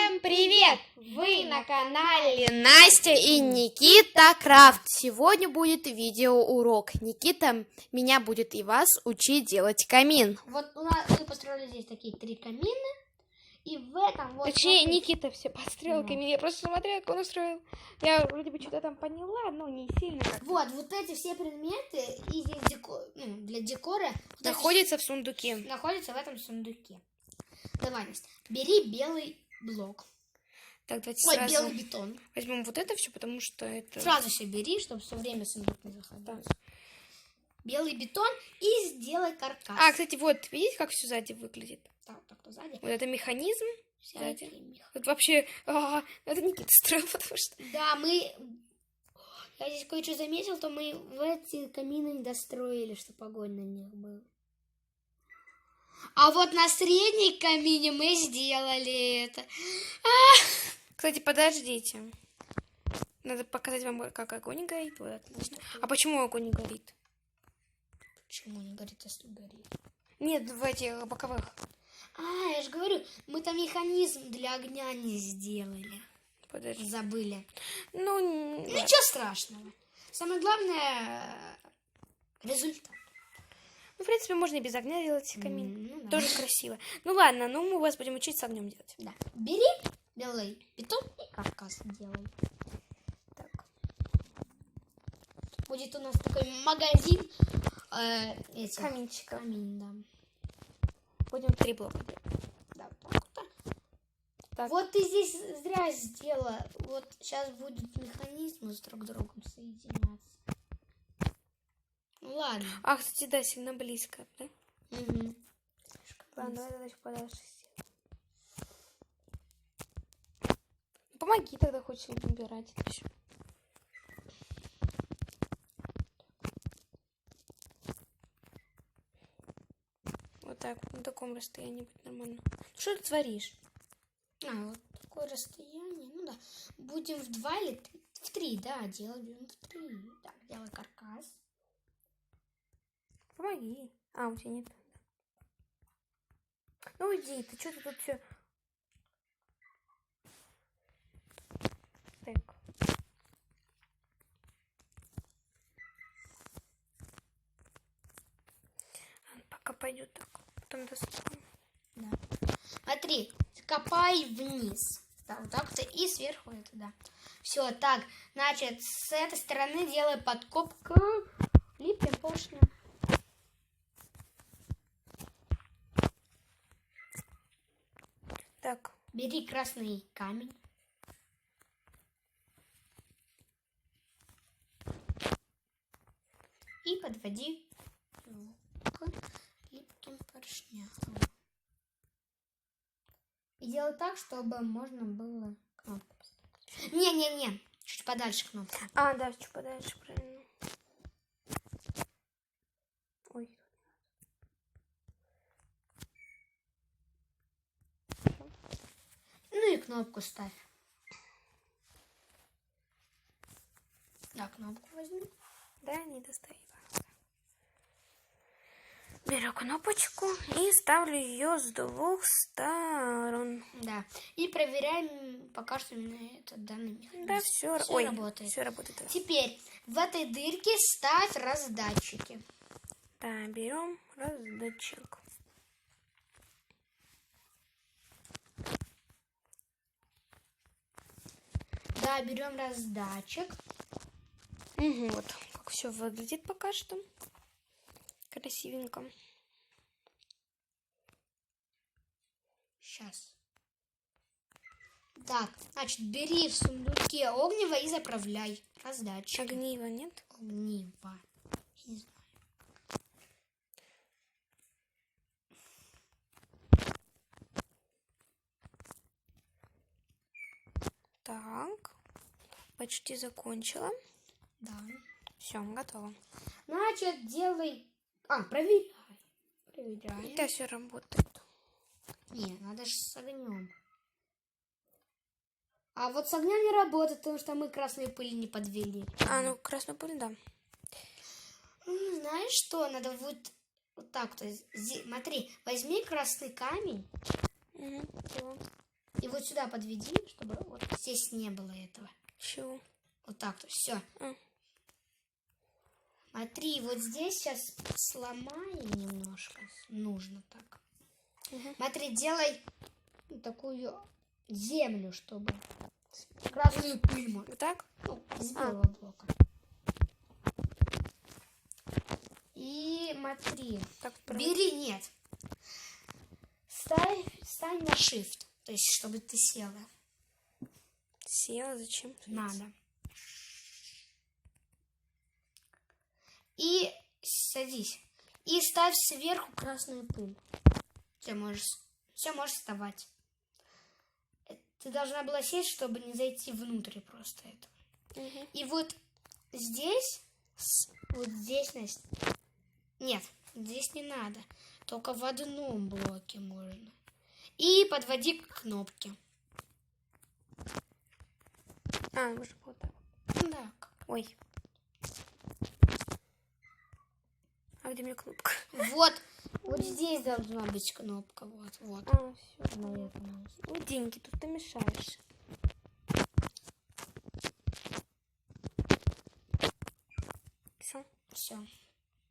Всем привет! Вы на канале Настя и Никита Крафт. Сегодня будет видеоурок. Никита меня будет и вас учить делать камин. Вот у нас мы построили здесь такие 3 камина. И в этом вот... Точнее, Никита все построил камин. Я просто смотрела, как он устроил. Я вроде бы что-то там поняла, но не сильно. Вот эти все предметы и здесь для декора находятся в сундуке. Находятся в этом сундуке. Давай, Настя, бери белый блок. Так, давайте сразу белый бетон. Возьмем вот это все, потому что это... Сразу все бери, чтобы все время сундук не заходил. Да. Белый бетон и сделай каркас. А, кстати, вот, видите, как все сзади выглядит? Так, сзади. Вот это механизм. Сзади. Вот вообще, это Никита строил, потому что... Да, я здесь кое-что заметил, то мы в эти камины не достроили, чтобы огонь на них был. А вот на средней камине мы сделали это. Кстати, подождите. Надо показать вам, как огонь горит. Вот, отлично. А почему огонь не горит? Почему не горит, если горит? Нет, в этих боковых. Я же говорю, мы там механизм для огня не сделали. Подожди. Забыли. Ничего Ничего страшного. Самое главное результат. В принципе, можно и без огня делать камин. Да. Тоже красиво. Ну ладно, мы вас будем учить с огнем делать. Да. Бери белый бетон и каркас делай. Так. Будет у нас такой магазин каминчиков. Камин, да. Будем 3 блока делать. Да, так. Вот ты здесь зря сделала. Вот сейчас будет механизмы с друг другом соединяться. Ладно. Кстати, да, сильно близко, да? Угу. Ладно, давай тогда подальше сделаем. Помоги тогда хоть убирать это все. Вот так, на таком расстоянии будет нормально. Что ты творишь? Вот такое расстояние. Ну да. Будем в 2 или в 3, да, делаем в 3. Так, делай каркас. Помоги. У тебя нет. Ну уйди, ты что-то тут все. Так. Пока пойдет так. Потом достану. Да. Смотри, копай вниз. Да, вот так-то и сверху это, да. Все, так, значит, с этой стороны делай подкоп к липким поршням. Так. Бери красный камень. И подводи к липким поршням. И делай так, чтобы можно было кнопку поставить. Не. Чуть подальше кнопку. Да, чуть подальше, правильно. Ой. Ну и кнопку ставь. Да, кнопку возьми. Да, не достаю. Беру кнопочку и ставлю ее с 2 сторон. Да. И проверяем пока что именно этот данный механизм. Да, все работает. Все работает. Да. Теперь в этой дырке ставь раздатчики. Да, берем раздатчик. Да, берем раздатчик. Вот как все выглядит пока что. Красивенько. Сейчас. Так, значит, бери в сундуке огниво и заправляй раздатчик. Огниво нет? Огниво. Я не знаю. Так. Почти закончила. Да. Все, готово. Значит, делай... проверяй. Да, все работает. Не, надо же с огнем. А вот с огнем не работает, потому что мы красную пыль не подвели. Красную пыль, да. Знаешь что? Надо вот так. Смотри, возьми красный камень. И вот сюда подведи, чтобы вот здесь не было этого. Чего? Вот так-то, все. А. Смотри, вот здесь сейчас сломаем немножко. Нужно так. Угу. Смотри, делай такую землю, чтобы красную пыль, Вот так? ну, из белого блока. И смотри, Так, бери, нет. Стань на shift, то есть, чтобы ты села. Села, зачем? Надо. И садись. И ставь сверху красную пыль. Все, можешь вставать. Ты должна была сесть, чтобы не зайти внутрь просто этого. Угу. И вот здесь, Настя. Нет, здесь не надо. Только в одном блоке можно. И подводи к кнопке. А, можно вот так. Да. Ой. А где у меня кнопка? Вот здесь должна быть кнопка. Вот. А, все. Наверное. Ну, деньги, тут ты мешаешь. Все. Все.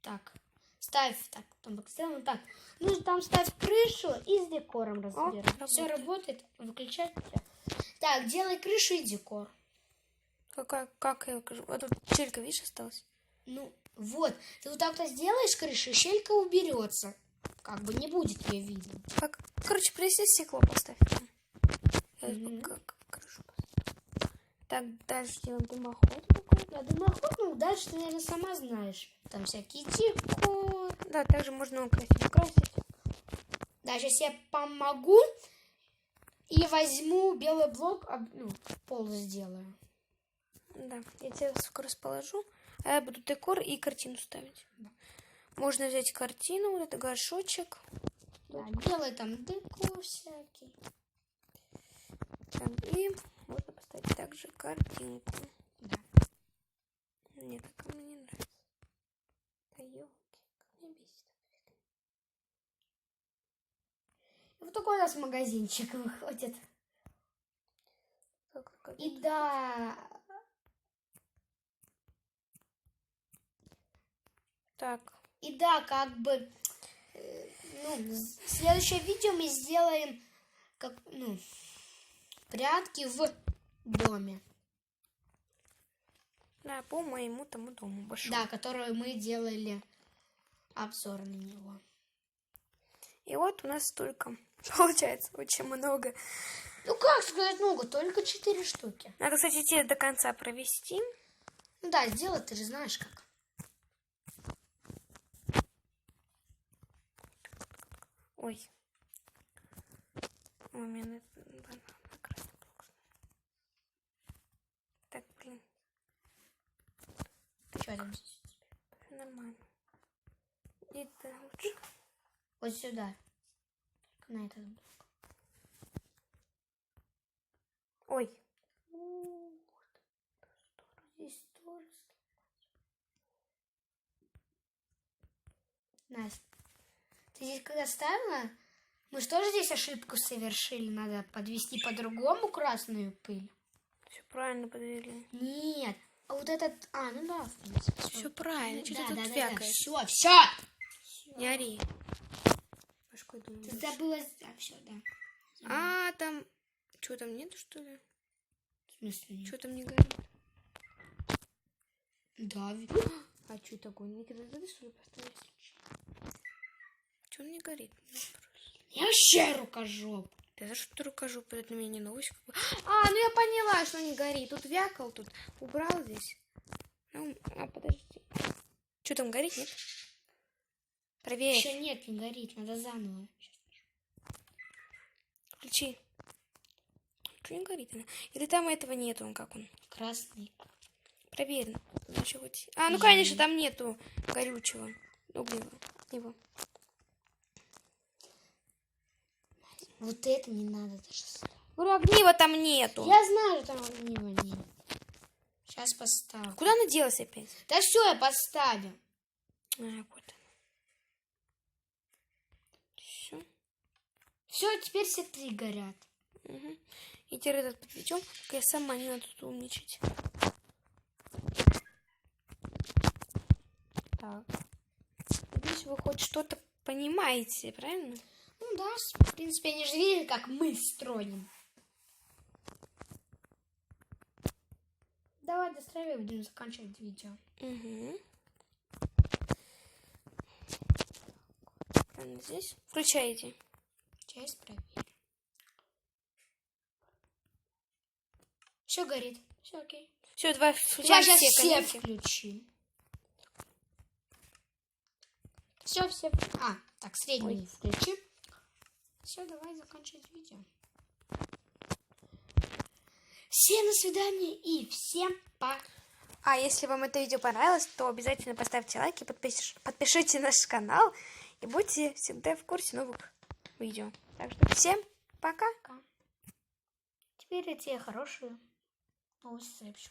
Так. Ставь так. Там сделано так. Ну, там ставь крышу и с декором разбирай. Все работает. Выключай. Всё. Так, делай крышу и декор. Как я укажу? А тут щелька, видишь, осталась? Ну, вот. Ты вот так-то сделаешь крышу, и щелька уберется. Как бы не будет ее видно. Как? Короче, принеси стекло, поставь. Как крышу поставь. Так, дальше делаем дымоход какой-то. Да, дымоход, ну, дальше ты, наверное, сама знаешь. Там всякие декор. Да, также можно украсить. Да, сейчас я помогу и возьму белый блок, ну, пол сделаю. Да, я тебя скоро расположу, а я буду декор и картину ставить. Да. Можно взять картину, вот это горшочек. Да, делай там декор всякий. Так, и можно поставить также картинку. Да. Мне так мне не нравится. Да ёлки, как меня бесит. И вот такой у нас магазинчик выходит. Как И да, так, как бы, ну, следующее видео мы сделаем, как, ну, прятки в доме. да, по моему тому дому большому. Да, которую мы делали обзор на него. И вот у нас только получается очень много. Ну, как сказать много, только 4 штуки. Надо, кстати, идти до конца провести. Ну да, сделать ты же знаешь как. Ой. У меня банан красный. Так, блин, Что там здесь? все нормально. И это лучше. Вот сюда. На этот блок. Ой. Здесь тоже. Настя, ты здесь когда ставила, мы же тоже здесь ошибку совершили. Надо подвести по-другому красную пыль. Все правильно подвели. Нет. А вот этот... А, ну да, в принципе. Все правильно. Что ты Да. тут вякаешь? Все. Не ори. Башкой думаю. Ты забыла... А, все, да. А, там... Что там нет, что ли? В смысле нет? Что там не горит? Да, А что такое? Никогда ты что ли поставить? Что он не горит? я вообще рукожоп. Да за что ты рукожоп? Это на меня не новость. А, ну я поняла, что не горит. Тут вякал, тут убрал здесь. Ну, подожди. Что там горит, нет? Проверь. Еще нет, не горит. Надо заново. Включи. Что не горит она? Или там этого нету, он как он? Красный. Проверь. А, ну конечно, там нету горючего. Огнева. Его. Вот это не надо даже ставить. Говорю, огнива там нету. Я знаю, что там огнива нет. Сейчас поставлю. Куда она делась опять? Да все, я поставлю. А, вот она. Все. Все, теперь все 3 горят. Угу. И теперь этот подведем, только я сама не надо тут умничать. Так. Надеюсь, вы хоть что-то понимаете, правильно? Ну да, в принципе, они же видели, как мы строим. Давай достраивай, будем заканчивать видео. Угу. Здесь. Включайте. Сейчас проверим. Все горит. Все окей. Все, давай Давай включаем сейчас все все комменты. включим. Все. А, так, средний включи. Все, давай заканчивать видео. Всем до свидания и всем пока. А если вам это видео понравилось, то обязательно поставьте лайк и подпишите наш канал. И будьте всегда в курсе новых видео. Так что всем пока. Теперь я тебе хорошую новость сообщу.